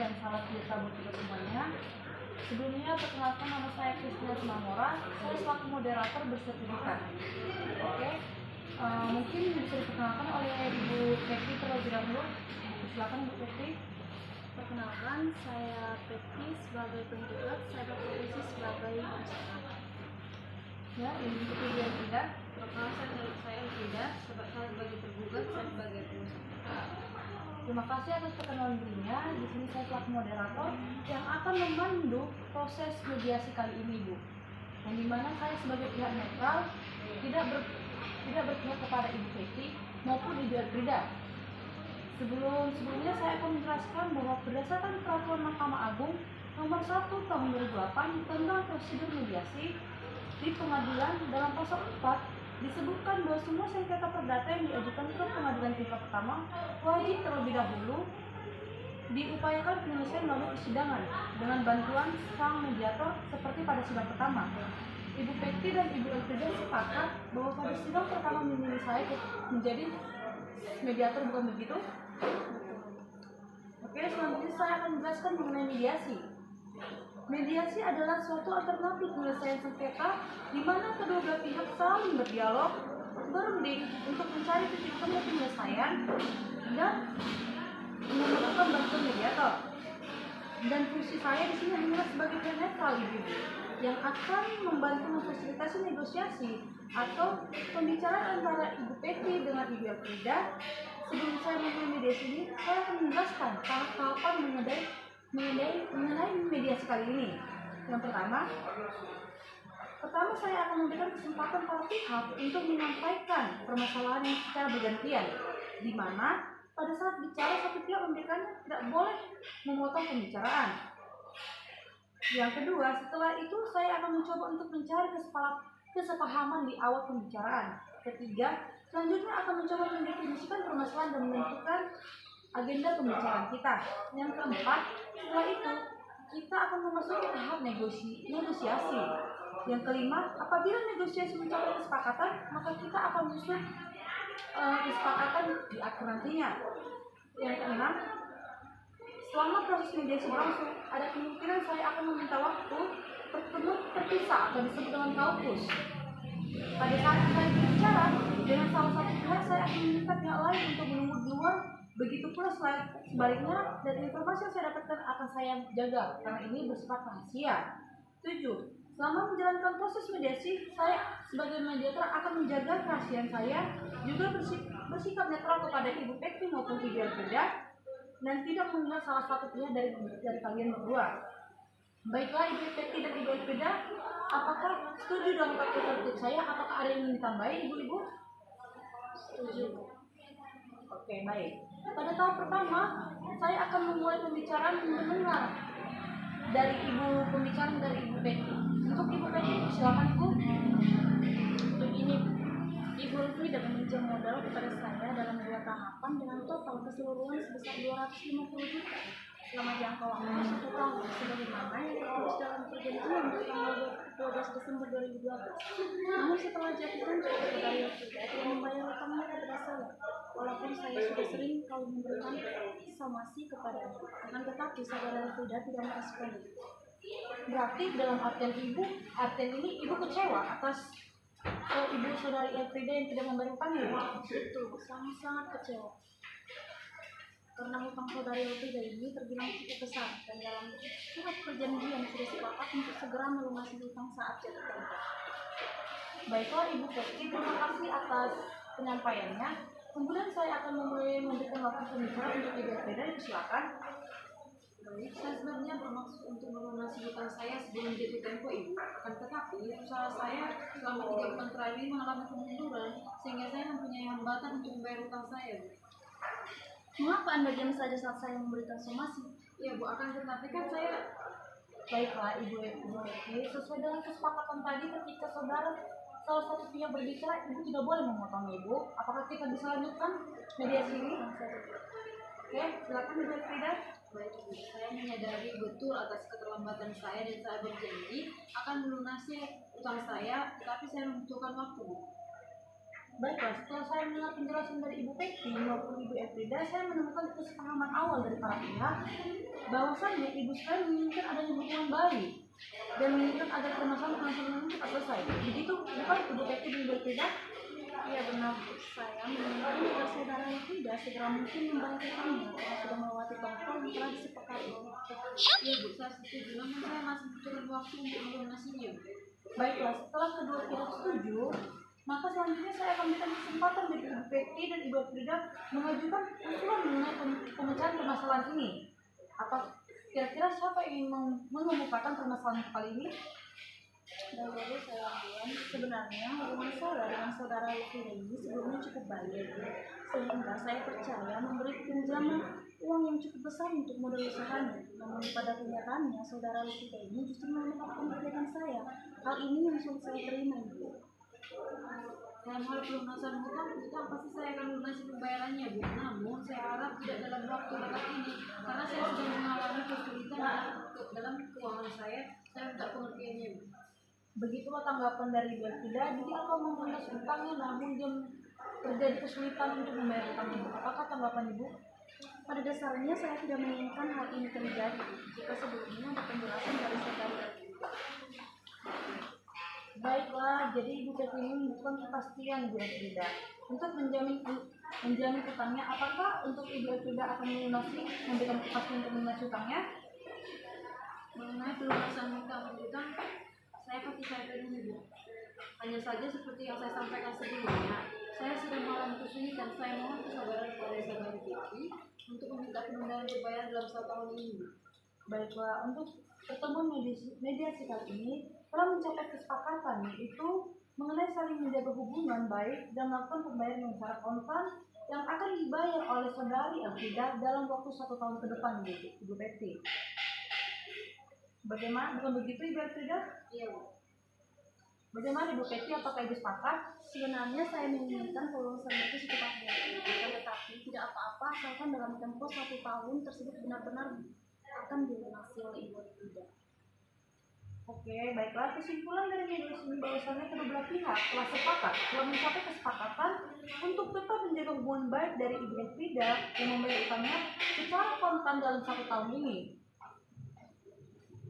dan salam sejahtera buat kita semuanya. Sebelumnya perkenalkan, nama saya Kristina Simamora. Saya selaku moderator bersertifikat. Oke, mungkin bisa diperkenalkan oleh Ibu Peti terlebih dahulu. Silakan Ibu Peti. Perkenalkan, saya Peti sebagai penggugat, saya berprofesi sebagai pengusaha. Ya, Ibu Peti Elfrida. Perkenalkan, saya Elfrida, sebagai tergugat, saya sebagai pengusaha. Terima kasih atas perkenalan dirinya. Di sini saya selaku moderator yang akan memandu proses mediasi kali ini, Bu. Yang dimana saya sebagai pihak netral tidak berpihak kepada Ibu Peti maupun Ibu Elfrida. Sebelumnya saya akan menjelaskan bahwa berdasarkan peraturan Mahkamah Agung nomor 1 tahun 2008 tentang prosedur mediasi di pengadilan, dalam pasal 4 disebutkan bahwa semua sengketa perdata yang diajukan ke pengadilan tingkat pertama wajib terlebih dahulu diupayakan penyelesaian melalui persidangan dengan bantuan sang mediator seperti pada sidang pertama. Ibu Peti dan Ibu Elfrida sepakat bahwa pada sidang pertama memilih saya menjadi mediator, bukan begitu? Oke, selanjutnya saya akan menjelaskan mengenai mediasi. Mediasi adalah suatu alternatif penyelesaian sengketa di mana kedua belah pihak saling berdialog, berunding untuk mencari titik temu penyelesaian dan memerlukan bantuan mediator. Dan fungsi saya di sini hanyalah sebagai pihak netral, Ibu, yang akan membantu memfasilitasi negosiasi atau pembicaraan antara Ibu Peti dengan Ibu Elfrida. Sebelum saya memulai mediasi ini, saya akan menjelaskan tahapan mengenai mediasi kali ini. Yang pertama saya akan memberikan kesempatan para pihak untuk menyampaikan permasalahan yang secara bergantian, di mana pada saat bicara satu pihak memberikannya tidak boleh memotong pembicaraan. Yang kedua, setelah itu saya akan mencoba untuk mencari kesepahaman di awal pembicaraan. Ketiga, selanjutnya akan mencoba mendefinisikan permasalahan dan menentukan agenda pembicaraan kita. Yang keempat, setelah itu kita akan memasuki tahap negosiasi. Yang kelima, apabila negosiasi mencapai kesepakatan, maka kita akan menyusun kesepakatan di akhir nantinya. Yang keenam, selama proses mediasi berlangsung, ada kemungkinan saya akan meminta waktu terpisah atau disebut dengan kaukus. Pada saat saya berbicara dengan salah satu pihak, saya akan meminta pihak lain untuk menunggu di luar. Begitu pula sebaliknya, dan informasi yang saya dapatkan akan saya jaga karena ini bersifat rahasia. 7. Selama menjalankan proses mediasi, saya sebagai mediator akan menjaga kerahasiaan saya, juga bersikap netral kepada Ibu Peti maupun Ibu Elfrida, dan tidak mengenal salah satu pihak dari kalian berdua. Baiklah Ibu Peti dan Ibu Elfrida, apakah setuju dengan tertib saya? Apakah ada yang ingin ditambahi, Ibu-Ibu? Setuju. Oke, baik. Pada tahap pertama, saya akan memulai pembicaraan mendengar dari Ibu Peti. Untuk Ibu Peti, silakan Bu. Begini, Ibu Elfrida meminjam modal kepada saya dalam 2 tahapan dengan total keseluruhan sebesar 250 juta selama jangka waktu 1 tahun, sebagaimana yang tertulis dalam perjanjian tanggal 12 Desember 2012. Namun setelah jatuhkan saudari Elfrida tidak membayar utangnya kepada saya, walaupun saya sudah sering kali memberikan somasi kepadanya. Akan tetapi saudari Elfrida tidak merespon. Berarti dalam artian ini Ibu kecewa atas Ibu saudari Elfrida yang tidak membayar utangnya? Betul, sangat kecewa. Karena hutang saudari Elfrida ini terbilang cukup besar, dan dalam surat perjanjian sudah sepakat untuk segera melunasi hutang saat jatuh tempo. Baiklah Ibu Peti, terima kasih atas penyampaiannya. Kemudian saya akan memulai memberikan waktu pembicaraan untuk Ibu Elfrida. Silakan. Baik, saya sebenarnya bermaksud untuk melunasi hutang saya sebelum jatuh tempo, Ibu. Akan tetapi, usaha saya selama 3 bulan terakhir ini mengalami kemunduran, sehingga saya mempunyai hambatan untuk membayar hutang saya, Bu. Mengapa Anda diam saja saat saya memberikan somasi? Ya, Bu, akan tetapi kan saya... Baiklah Ibu Peti, sesuai dengan kesepakatan tadi, ketika salah satu pihak berbicara, Ibu tidak boleh memotong Ibu. Apakah kita bisa lanjutkan mediasi ini? Oke, silakan Ibu Elfrida. Baik, Bu, saya menyadari betul atas keterlambatan saya dan saya berjanji akan melunasi utang saya, tetapi saya membutuhkan waktu, Bu. Baiklah, setelah saya mendengar penjelasan dari Ibu Peti maupun Ibu Elfrida, saya menemukan kesepahaman awal dari para pihak bahwasannya ibu sekalian menginginkan adanya hubungan baik dan menginginkan agar permasalahan ini cepat selesai. Begitu bukan Ibu Peti dan Ibu Frida? Iya benar, saya menginginkan agar saudara Frida segera mungkin membayarkannya karena sudah melewati total yang telah disepakati. Iya Bu, saya setuju, namun saya masih butuh waktu untuk melunasinya. Baiklah, setelah kedua pihak setuju, maka selanjutnya saya akan berikan kesempatan bagi Ibu Peti dan Ibu Frida mengajukan usulan mengenai pemecahan permasalahan ini. Apa kira-kira siapa yang ingin mengemukakan permasalahan kali ini? Dan jadi saya bilang sebenarnya hubungan saya dengan saudara Frida ini sebelumnya cukup baik, sehingga saya percaya memberi pinjaman uang yang cukup besar untuk modal usahanya. Namun pada kenyataannya saudara Frida ini justru menolakkan kegiatan saya. Hal ini yang sulit saya terima, Ibu. Dalam hal pelunasan hutang pasti saya akan lunasi pembayarannya Bu. Namun saya harap tidak dalam waktu dekat ini, karena saya sudah mengalami kesulitan dalam keuangan saya minta pengertiannya Bu. Begitulah tanggapan dari Ibu Frida. Jadi akan melunas utangnya, namun dia terjadi kesulitan untuk membayar utangnya. Apakah tanggapan Ibu? Pada dasarnya saya tidak menginginkan hal ini terjadi jika sebelumnya ada penjelasan dari saudara. Baiklah, jadi Ibu Peti ini membutuhkan kepastian Ibu Frida untuk menjamin utangnya. Apakah untuk Ibu Frida akan memberikan kepastian untuk melunasi utangnya? Mengenai pelunasan hutang, saya pasti saya terima Bu. Hanya saja seperti yang saya sampaikan sebelumnya, saya sudah mengalami kesulitan. Saya mohon kesabaran kepada saudara Vicky untuk meminta penundaan pembayaran dalam 1 tahun ini Bu. Baiklah, untuk pertemuan mediasi kali ini telah mencapai kesepakatan, yaitu mengenai saling menjaga hubungan baik dan melakukan pembayaran yang secara kontan yang akan dibayar oleh saudari Elfrida dalam waktu 1 tahun ke depan, Ibu Peti. Bagaimana? Bukan begitu Ibu Elfrida? Iya Bu. Bagaimana Ibu Peti? Apakah Ibu sepakat? Sebenarnya saya menginginkan kelulusan itu secepatnya, tetapi tidak apa-apa asalkan dalam tempo 1 tahun tersebut benar-benar akan dilunasi oleh Ibu Frida. Oke, baiklah. Kesimpulan dari mediasi ini bahwasannya kedua belah pihak telah mencapai kesepakatan untuk tetap menjaga hubungan baik dari Ibu Frida yang membayar utangnya secara kontan dalam 1 tahun ini.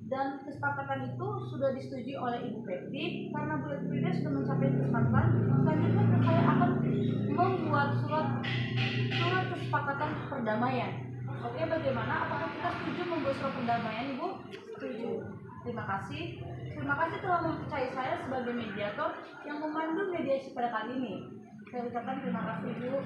Dan kesepakatan itu sudah disetujui oleh Ibu Peti karena Bu Frida sudah mencapai kesepakatan. Selanjutnya saya akan membuat surat kesepakatan perdamaian. Oke, bagaimana? Apakah kita setuju membuat surat perdamaian, Ibu? Setuju. Terima kasih telah mempercayai saya sebagai mediator yang memandu mediasi pada kali ini. Saya ucapkan terima kasih, Bu.